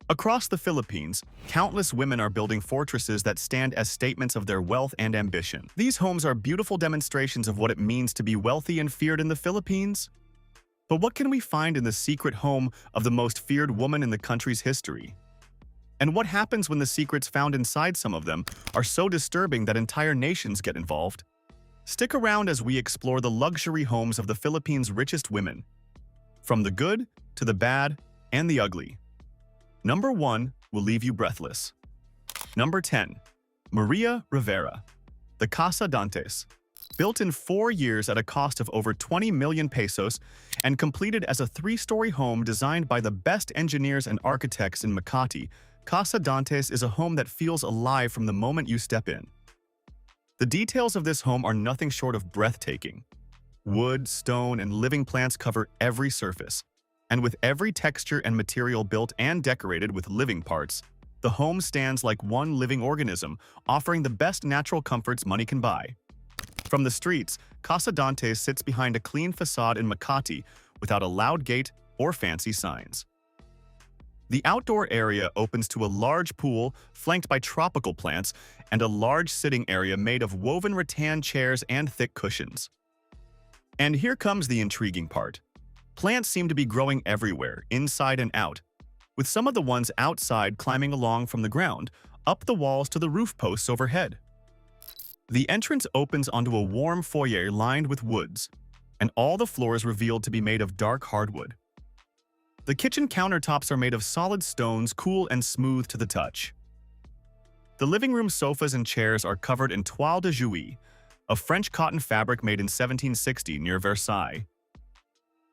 Across the Philippines, countless women are building fortresses that stand as statements of their wealth and ambition. These homes are beautiful demonstrations of what it means to be wealthy and feared in the Philippines. But what can we find in the secret home of the most feared woman in the country's history? And what happens when the secrets found inside some of them are so disturbing that entire nations get involved? Stick around as we explore the luxury homes of the Philippines' richest women, from the good to the bad and the ugly. Number 1 will leave you breathless. Number 10. Maria Rivera, the Casa Dantes. Built in 4 years at a cost of over 20 million pesos and completed as a 3-story home designed by the best engineers and architects in Makati, Casa Dantes is a home that feels alive from the moment you step in. The details of this home are nothing short of breathtaking. Wood, stone, and living plants cover every surface. And with every texture and material built and decorated with living parts, the home stands like one living organism, offering the best natural comforts money can buy. From the streets, Casa Dantes sits behind a clean facade in Makati without a loud gate or fancy signs. The outdoor area opens to a large pool flanked by tropical plants and a large sitting area made of woven rattan chairs and thick cushions. And here comes the intriguing part. Plants seem to be growing everywhere, inside and out, with some of the ones outside climbing along from the ground, up the walls to the roof posts overhead. The entrance opens onto a warm foyer lined with woods, and all the floors revealed to be made of dark hardwood. The kitchen countertops are made of solid stones, cool and smooth to the touch. The living room sofas and chairs are covered in toile de Jouy, a French cotton fabric made in 1760 near Versailles.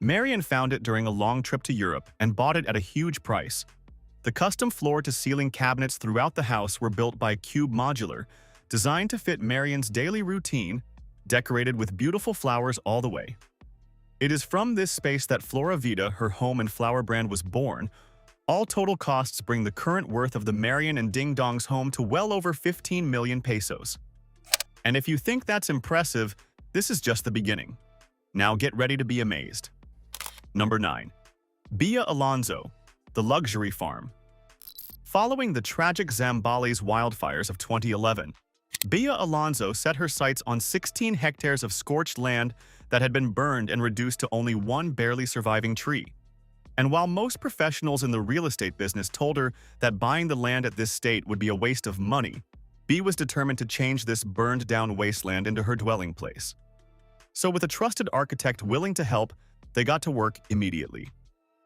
Marian found it during a long trip to Europe and bought it at a huge price. The custom floor-to-ceiling cabinets throughout the house were built by Cube Modular, designed to fit Marian's daily routine, decorated with beautiful flowers all the way. It is from this space that Flora Vida, her home and flower brand, was born. All total costs bring the current worth of the Marian and Ding Dong's home to well over 15 million pesos. And if you think that's impressive, this is just the beginning. Now get ready to be amazed. Number 9. Bea Alonzo, the luxury farm. Following the tragic Zambales wildfires of 2011, Bea Alonzo set her sights on 16 hectares of scorched land that had been burned and reduced to only one barely surviving tree. And while most professionals in the real estate business told her that buying the land at this state would be a waste of money, Bea was determined to change this burned-down wasteland into her dwelling place. So with a trusted architect willing to help, they got to work immediately.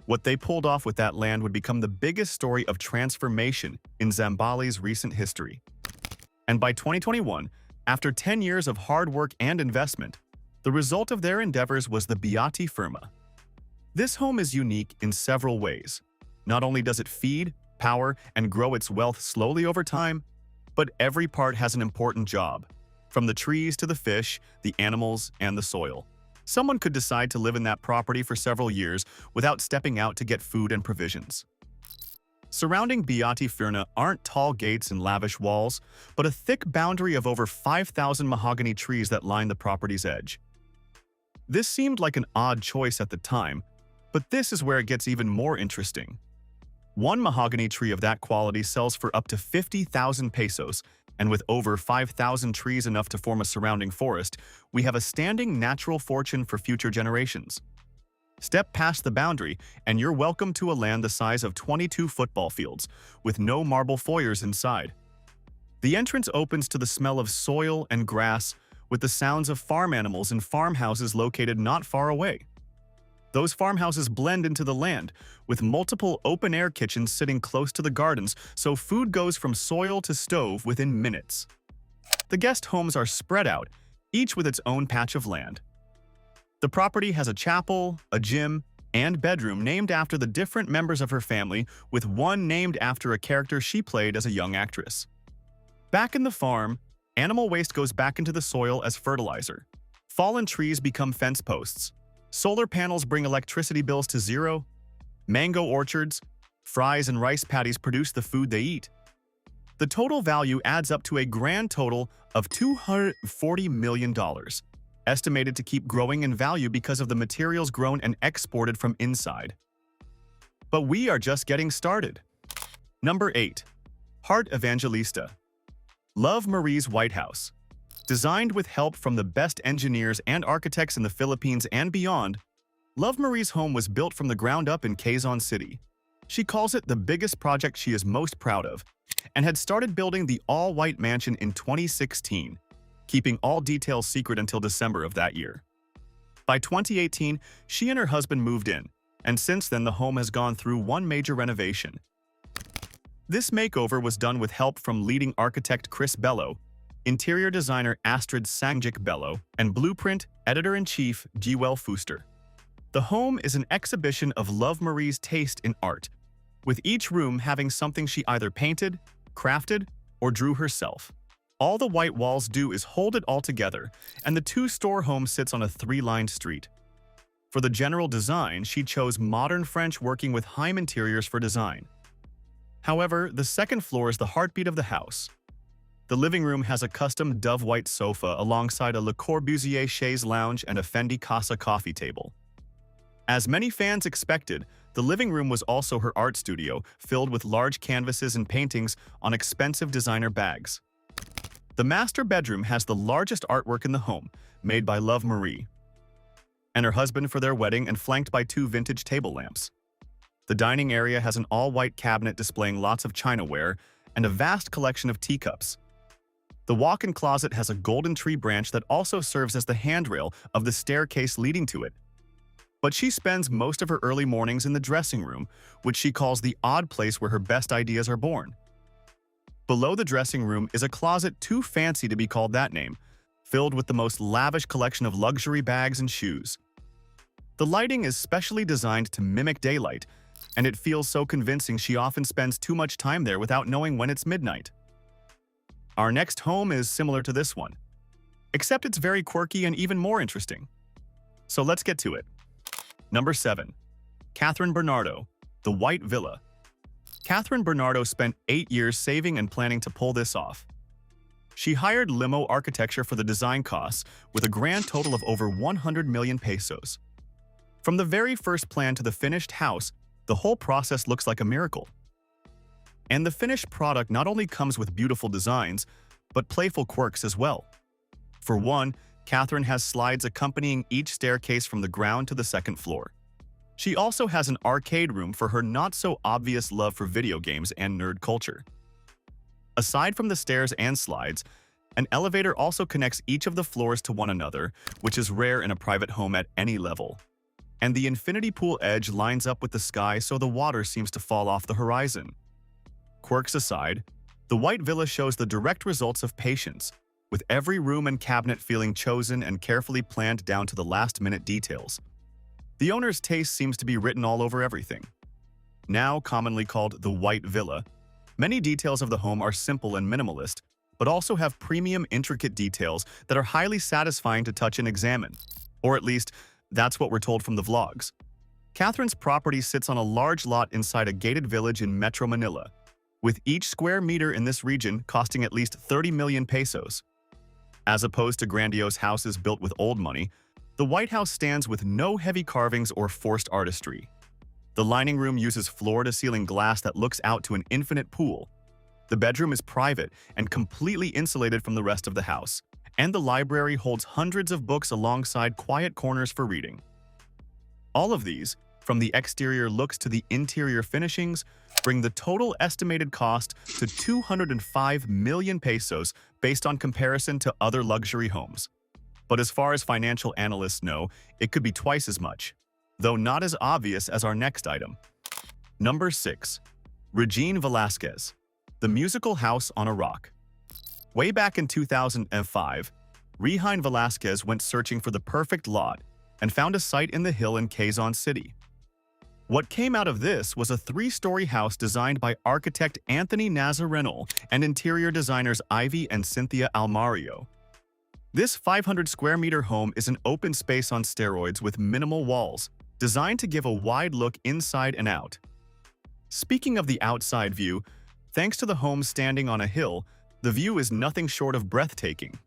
What they pulled off with that land would become the biggest story of transformation in Zambales' recent history. And by 2021, after 10 years of hard work and investment, the result of their endeavors was the Beati Firma. This home is unique in several ways. Not only does it feed, power, and grow its wealth slowly over time, but every part has an important job, from the trees to the fish, the animals, and the soil. Someone could decide to live in that property for several years without stepping out to get food and provisions. Surrounding Beati Firma aren't tall gates and lavish walls, but a thick boundary of over 5,000 mahogany trees that line the property's edge. This seemed like an odd choice at the time, but this is where it gets even more interesting. One mahogany tree of that quality sells for up to 50,000 pesos, and with over 5,000 trees enough to form a surrounding forest, we have a standing natural fortune for future generations. Step past the boundary, and you're welcome to a land the size of 22 football fields, with no marble foyers inside. The entrance opens to the smell of soil and grass, with the sounds of farm animals in farmhouses located not far away. Those farmhouses blend into the land, with multiple open-air kitchens sitting close to the gardens, so food goes from soil to stove within minutes. The guest homes are spread out, each with its own patch of land. The property has a chapel, a gym, and bedroom named after the different members of her family, with one named after a character she played as a young actress. Back in the farm, animal waste goes back into the soil as fertilizer. Fallen trees become fence posts. Solar panels bring electricity bills to zero. Mango orchards, fries, and rice paddies produce the food they eat. The total value adds up to a grand total of $240 million, estimated to keep growing in value because of the materials grown and exported from inside. But we are just getting started. Number 8. Heart Evangelista. Love Marie's White House. Designed with help from the best engineers and architects in the Philippines and beyond, Love Marie's home was built from the ground up in Quezon City. She calls it the biggest project she is most proud of, and had started building the all-white mansion in 2016, keeping all details secret until December of that year. By 2018, she and her husband moved in, and since then the home has gone through one major renovation. This makeover was done with help from leading architect Chris Belo, interior designer Astrid Sangjik Belo, and blueprint editor-in-chief Guo Fuster. The home is an exhibition of Love Marie's taste in art, with each room having something she either painted, crafted, or drew herself. All the white walls do is hold it all together, and the two-store home sits on a three-lined street. For the general design, she chose modern French, working with Heim interiors for design. However, the second floor is the heartbeat of the house. The living room has a custom dove white sofa alongside a Le Corbusier chaise lounge and a Fendi Casa coffee table. As many fans expected, the living room was also her art studio, filled with large canvases and paintings on expensive designer bags. The master bedroom has the largest artwork in the home, made by Love Marie and her husband for their wedding, and flanked by two vintage table lamps. The dining area has an all-white cabinet displaying lots of chinaware and a vast collection of teacups. The walk-in closet has a golden tree branch that also serves as the handrail of the staircase leading to it. But she spends most of her early mornings in the dressing room, which she calls the odd place where her best ideas are born. Below the dressing room is a closet too fancy to be called that name, filled with the most lavish collection of luxury bags and shoes. The lighting is specially designed to mimic daylight, and it feels so convincing she often spends too much time there without knowing when it's midnight. Our next home is similar to this one, except it's very quirky and even more interesting. So let's get to it. Number 7. Kathryn Bernardo, the White Villa. Kathryn Bernardo spent 8 years saving and planning to pull this off. She hired Limo Architecture for the design costs, with a grand total of over 100 million pesos. From the very first plan to the finished house, the whole process looks like a miracle. And the finished product not only comes with beautiful designs, but playful quirks as well. For one, Kathryn has slides accompanying each staircase from the ground to the second floor. She also has an arcade room for her not-so-obvious love for video games and nerd culture. Aside from the stairs and slides, an elevator also connects each of the floors to one another, which is rare in a private home at any level. And the infinity pool edge lines up with the sky, so the water seems to fall off the horizon. Quirks aside, the White Villa shows the direct results of patience, with every room and cabinet feeling chosen and carefully planned down to the last-minute details. The owner's taste seems to be written all over everything. Now commonly called the White Villa, many details of the home are simple and minimalist, but also have premium, intricate details that are highly satisfying to touch and examine. Or at least, that's what we're told from the vlogs. Kathryn's property sits on a large lot inside a gated village in Metro Manila, with each square meter in this region costing at least 30 million pesos. As opposed to grandiose houses built with old money, the White House stands with no heavy carvings or forced artistry. The dining room uses floor-to-ceiling glass that looks out to an infinite pool. The bedroom is private and completely insulated from the rest of the house, and the library holds hundreds of books alongside quiet corners for reading. All of these, from the exterior looks to the interior finishings, bring the total estimated cost to 205 million pesos based on comparison to other luxury homes. But as far as financial analysts know, it could be twice as much, though not as obvious as our next item. Number 6. Regine Velasquez, the musical house on a rock. Way back in 2005, Regine Velasquez went searching for the perfect lot and found a site in the hill in Quezon City. What came out of this was a 3-story house designed by architect Anthony Nazareno and interior designers Ivy and Cynthia Almario. This 500-square-meter home is an open space on steroids with minimal walls, designed to give a wide look inside and out. Speaking of the outside view, thanks to the home standing on a hill, the view is nothing short of breathtaking.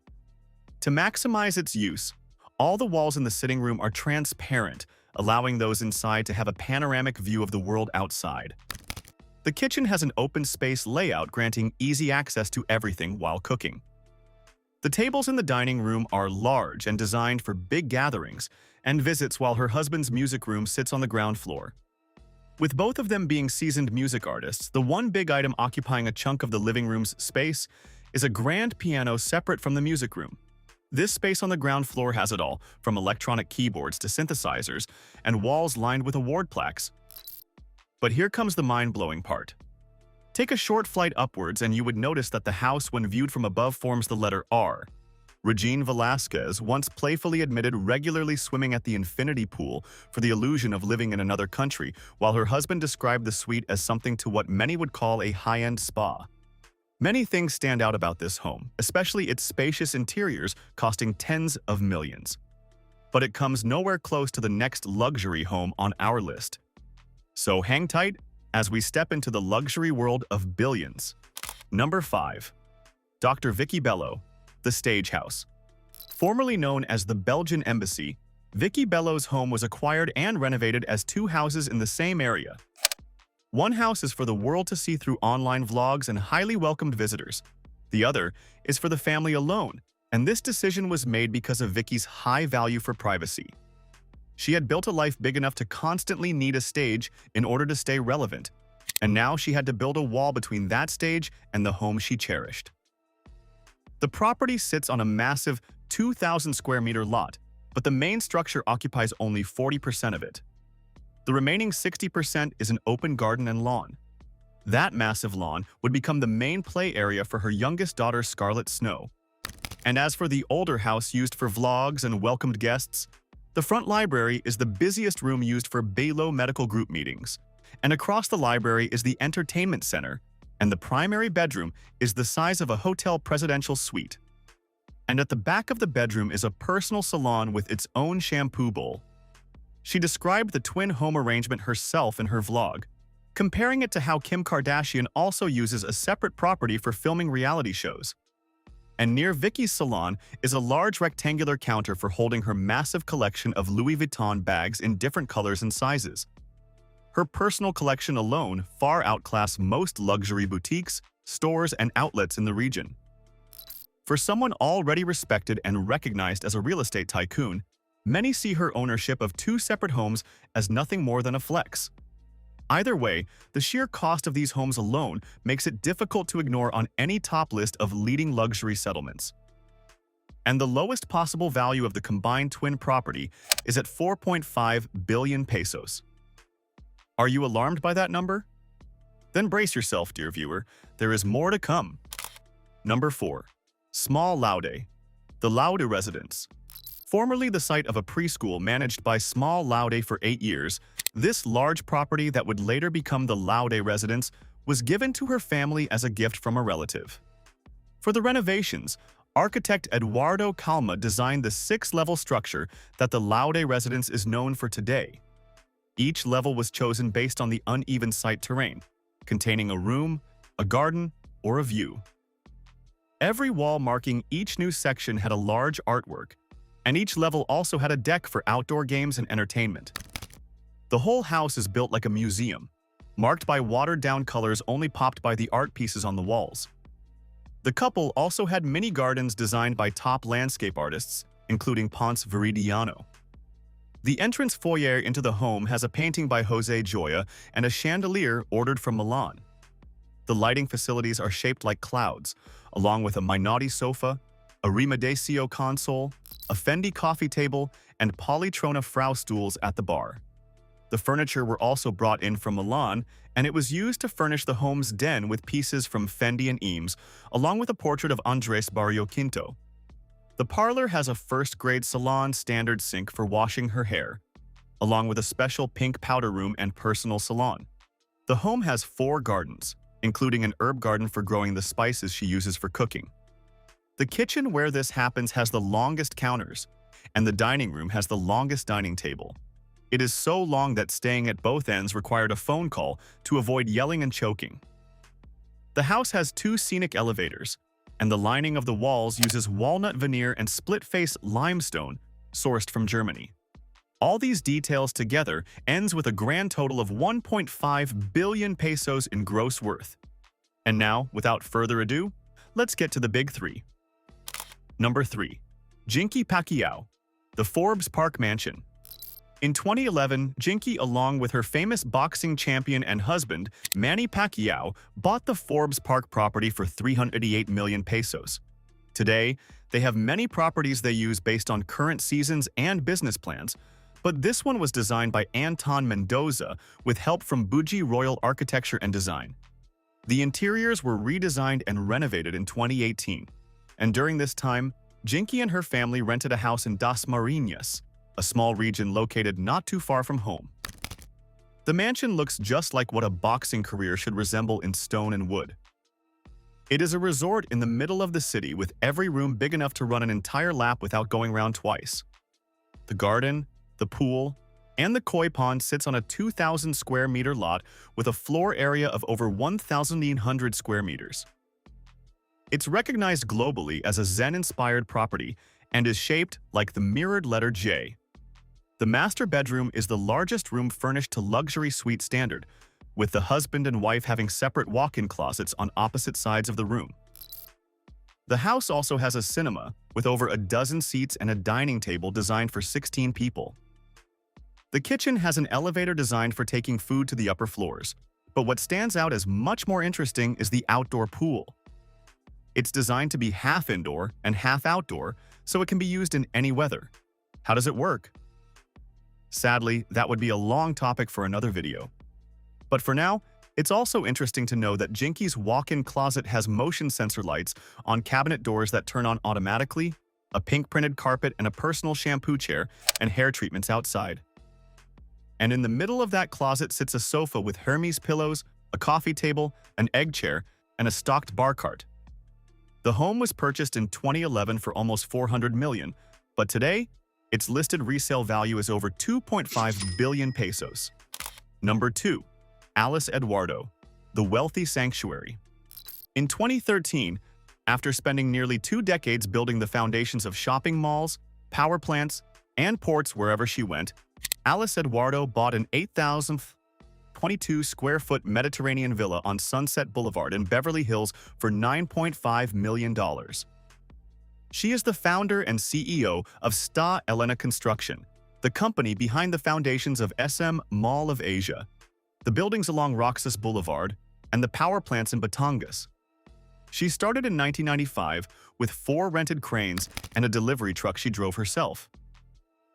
To maximize its use, all the walls in the sitting room are transparent, allowing those inside to have a panoramic view of the world outside. The kitchen has an open space layout granting easy access to everything while cooking. The tables in the dining room are large and designed for big gatherings and visits, while her husband's music room sits on the ground floor. With both of them being seasoned music artists, the one big item occupying a chunk of the living room's space is a grand piano separate from the music room. This space on the ground floor has it all, from electronic keyboards to synthesizers and walls lined with award plaques. But here comes the mind-blowing part. Take a short flight upwards and you would notice that the house, when viewed from above, forms the letter R. Regine Velasquez once playfully admitted regularly swimming at the infinity pool for the illusion of living in another country, while her husband described the suite as something to what many would call a high-end spa. Many things stand out about this home, especially its spacious interiors costing tens of millions. But it comes nowhere close to the next luxury home on our list. So hang tight as we step into the luxury world of billions. Number 5. Dr. Vicki Belo, the Stage House. Formerly known as the Belgian Embassy, Vicki Belo's home was acquired and renovated as two houses in the same area. One house is for the world to see through online vlogs and highly welcomed visitors. The other is for the family alone, and this decision was made because of Vicki's high value for privacy. She had built a life big enough to constantly need a stage in order to stay relevant, and now she had to build a wall between that stage and the home she cherished. The property sits on a massive 2,000 square meter lot, but the main structure occupies only 40% of it. The remaining 60% is an open garden and lawn. That massive lawn would become the main play area for her youngest daughter, Scarlett Snow. And as for the older house used for vlogs and welcomed guests, the front library is the busiest room used for Belo medical group meetings. And across the library is the entertainment center, and the primary bedroom is the size of a hotel presidential suite. And at the back of the bedroom is a personal salon with its own shampoo bowl. She described the twin home arrangement herself in her vlog, comparing it to how Kim Kardashian also uses a separate property for filming reality shows. And near Vicki's salon is a large rectangular counter for holding her massive collection of Louis Vuitton bags in different colors and sizes. Her personal collection alone far outclass most luxury boutiques, stores, and outlets in the region. For someone already respected and recognized as a real estate tycoon, many see her ownership of two separate homes as nothing more than a flex. Either way, the sheer cost of these homes alone makes it difficult to ignore on any top list of leading luxury settlements. And the lowest possible value of the combined twin property is at 4.5 billion pesos. Are you alarmed by that number? Then brace yourself, dear viewer, there is more to come. Number 4. Small Laude, the Laude residence. Formerly the site of a preschool managed by Small Laude for 8 years, this large property that would later become the Laude residence was given to her family as a gift from a relative. For the renovations, architect Eduardo designed the 6-level structure that the Laude residence is known for today. Each level was chosen based on the uneven site terrain, containing a room, a garden, or a view. Every wall marking each new section had a large artwork, and each level also had a deck for outdoor games and entertainment. The whole house is built like a museum, marked by watered-down colors only popped by the art pieces on the walls. The couple also had mini gardens designed by top landscape artists, including Ponce Viridiano. The entrance foyer into the home has a painting by Jose Joya and a chandelier ordered from Milan. The lighting facilities are shaped like clouds, along with a Minotti sofa, a Rimedesio console, a Fendi coffee table, and Polytrona Frau stools at the bar. The furniture were also brought in from Milan, and it was used to furnish the home's den with pieces from Fendi and Eames, along with a portrait of Andres Barrio Quinto. The parlor has a first-grade salon standard sink for washing her hair, along with a special pink powder room and personal salon. The home has 4 gardens, including an herb garden for growing the spices she uses for cooking. The kitchen where this happens has the longest counters, and the dining room has the longest dining table. It is so long that staying at both ends required a phone call to avoid yelling and choking. The house has 2 scenic elevators, and the lining of the walls uses walnut veneer and split-face limestone sourced from Germany. All these details together ends with a grand total of 1.5 billion pesos in gross worth. And now, without further ado, let's get to the big three. Number 3. Jinky Pacquiao, the Forbes Park Mansion. In 2011, Jinky, along with her famous boxing champion and husband, Manny Pacquiao, bought the Forbes Park property for 388 million pesos. Today, they have many properties they use based on current seasons and business plans, but this one was designed by Anton Mendoza with help from Bougie Royal Architecture and Design. The interiors were redesigned and renovated in 2018, and during this time, Jinky and her family rented a house in Das Marinas, a small region located not too far from home. The mansion looks just like what a boxing career should resemble in stone and wood. It is a resort in the middle of the city with every room big enough to run an entire lap without going round twice. The garden, the pool, and the koi pond sits on a 2,000 square meter lot with a floor area of over 1,800 square meters. It's recognized globally as a Zen-inspired property and is shaped like the mirrored letter J. The master bedroom is the largest room furnished to luxury suite standard, with the husband and wife having separate walk-in closets on opposite sides of the room. The house also has a cinema, with over a dozen seats and a dining table designed for 16 people. The kitchen has an elevator designed for taking food to the upper floors, but what stands out as much more interesting is the outdoor pool. It's designed to be half indoor and half outdoor, so it can be used in any weather. How does it work? Sadly, that would be a long topic for another video. But for now, it's also interesting to know that Jinky's walk-in closet has motion sensor lights on cabinet doors that turn on automatically, a pink-printed carpet and a personal shampoo chair, and hair treatments outside. And in the middle of that closet sits a sofa with Hermes pillows, a coffee table, an egg chair, and a stocked bar cart. The home was purchased in 2011 for almost 400 million, but today, its listed resale value is over 2.5 billion pesos. Number 2. Alice Eduardo, the Wealthy Sanctuary. In 2013, after spending nearly 2 decades building the foundations of shopping malls, power plants, and ports wherever she went, Alice Eduardo bought an 8,022 square foot Mediterranean villa on Sunset Boulevard in Beverly Hills for $9.5 million. She is the founder and CEO of Sta Elena Construction, the company behind the foundations of SM Mall of Asia, the buildings along Roxas Boulevard, and the power plants in Batangas. She started in 1995 with 4 rented cranes and a delivery truck she drove herself.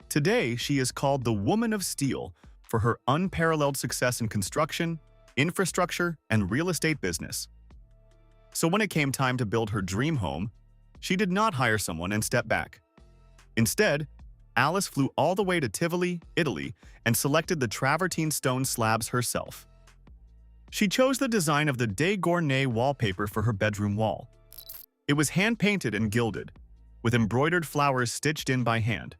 Today, she is called the Woman of Steel for her unparalleled success in construction, infrastructure, and real estate business. So when it came time to build her dream home, she did not hire someone and step back. Instead, Alice flew all the way to Tivoli, Italy, and selected the travertine stone slabs herself. She chose the design of the De Gournay wallpaper for her bedroom wall. It was hand-painted and gilded, with embroidered flowers stitched in by hand.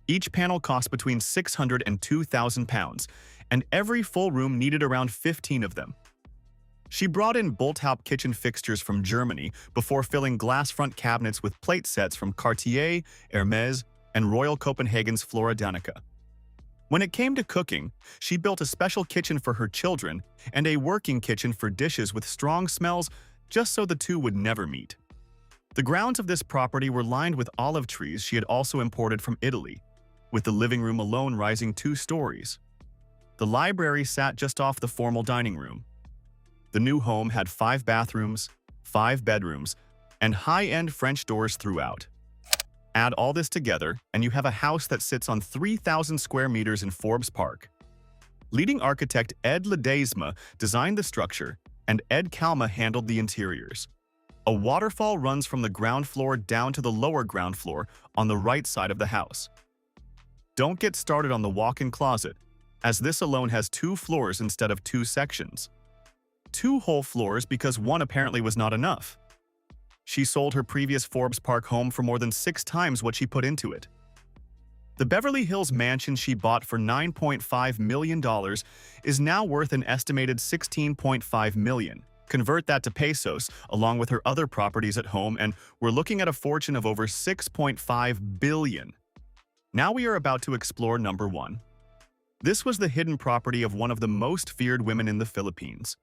Each panel cost between 600 and 2,000 pounds, and every full room needed around 15 of them. She brought in bolt-top kitchen fixtures from Germany before filling glass front cabinets with plate sets from Cartier, Hermes, and Royal Copenhagen's Flora Danica. When it came to cooking, she built a special kitchen for her children and a working kitchen for dishes with strong smells just so the two would never meet. The grounds of this property were lined with olive trees she had also imported from Italy, with the living room alone rising 2 stories. The library sat just off the formal dining room. The new home had 5 bathrooms, 5 bedrooms, and high-end French doors throughout. Add all this together, and you have a house that sits on 3,000 square meters in Forbes Park. Leading architect Ed Ledesma designed the structure, and Ed Calma handled the interiors. A waterfall runs from the ground floor down to the lower ground floor on the right side of the house. Don't get started on the walk-in closet, as this alone has 2 floors instead of 2 sections. 2 whole floors because one apparently was not enough. She sold her previous Forbes Park home for more than 6 times what she put into it. The Beverly Hills mansion she bought for $9.5 million is now worth an estimated $16.5 million. Convert that to pesos, along with her other properties at home, and we're looking at a fortune of over $6.5 billion. Now we are about to explore number 1. This was the hidden property of one of the most feared women in the Philippines.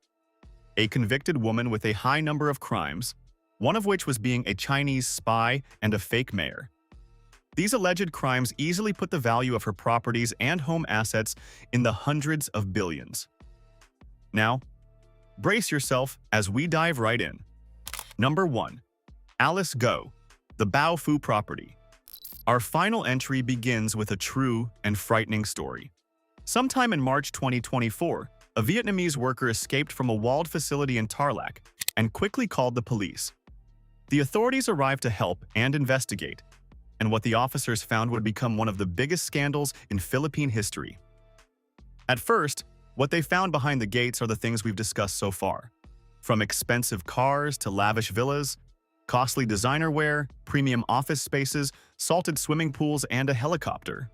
A convicted woman with a high number of crimes, one of which was being a Chinese spy and a fake mayor. These alleged crimes easily put the value of her properties and home assets in the hundreds of billions. Now, brace yourself as we dive right in. Number 1. Alice Guo, the Bao Phu property. Our final entry begins with a true and frightening story. Sometime in March 2024, a Vietnamese worker escaped from a walled facility in Tarlac and quickly called the police. The authorities arrived to help and investigate, and what the officers found would become one of the biggest scandals in Philippine history. At first, what they found behind the gates are the things we've discussed so far. From expensive cars to lavish villas, costly designer wear, premium office spaces, salted swimming pools, and a helicopter.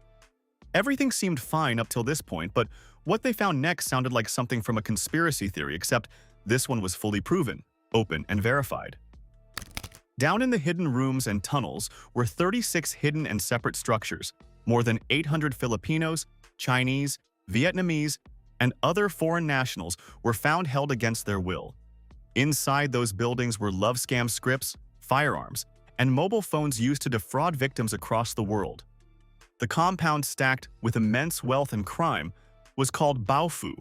Everything seemed fine up till this point, but what they found next sounded like something from a conspiracy theory, except this one was fully proven, open, and verified. Down in the hidden rooms and tunnels were 36 hidden and separate structures. More than 800 Filipinos, Chinese, Vietnamese, and other foreign nationals were found held against their will. Inside those buildings were love scam scripts, firearms, and mobile phones used to defraud victims across the world. The compound, stacked with immense wealth and crime, was called Bao Phu,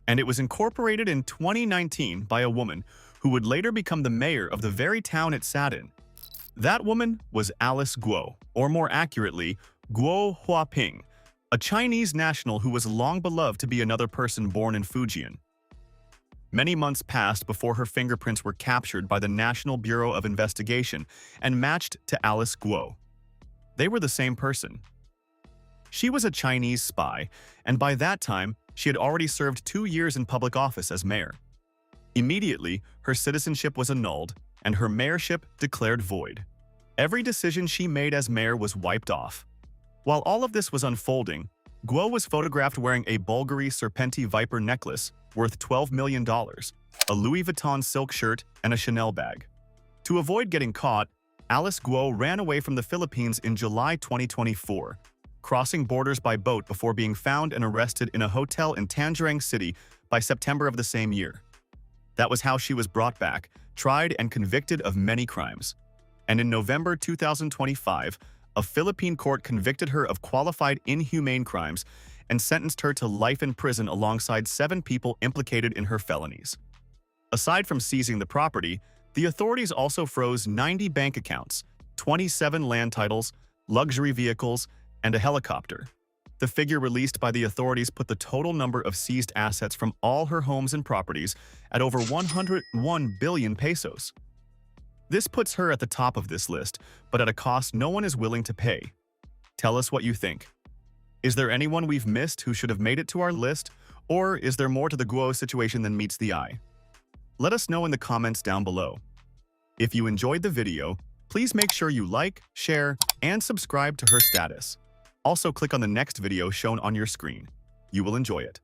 and it was incorporated in 2019 by a woman who would later become the mayor of the very town it sat in. That woman was Alice Guo, or more accurately, Guo Hua Ping, a Chinese national who was long beloved to be another person born in Fujian. Many months passed before her fingerprints were captured by the National Bureau of Investigation and matched to Alice Guo. They were the same person. She was a Chinese spy, and by that time, she had already served 2 years in public office as mayor. Immediately, her citizenship was annulled, and her mayorship declared void. Every decision she made as mayor was wiped off. While all of this was unfolding, Guo was photographed wearing a Bulgari Serpenti Viper necklace worth $12 million, a Louis Vuitton silk shirt, and a Chanel bag. To avoid getting caught, Alice Guo ran away from the Philippines in July 2024, crossing borders by boat before being found and arrested in a hotel in Tangerang City by September of the same year. That was how she was brought back, tried and convicted of many crimes. And in November 2025, a Philippine court convicted her of qualified inhumane crimes and sentenced her to life in prison alongside 7 people implicated in her felonies. Aside from seizing the property, the authorities also froze 90 bank accounts, 27 land titles, luxury vehicles, and a helicopter. The figure released by the authorities put the total number of seized assets from all her homes and properties at over 101 billion pesos. This puts her at the top of this list, but at a cost no one is willing to pay. Tell us what you think. Is there anyone we've missed who should have made it to our list, or is there more to the Guo situation than meets the eye? Let us know in the comments down below. If you enjoyed the video, please make sure you like, share, and subscribe to her status. Also, click on the next video shown on your screen. You will enjoy it.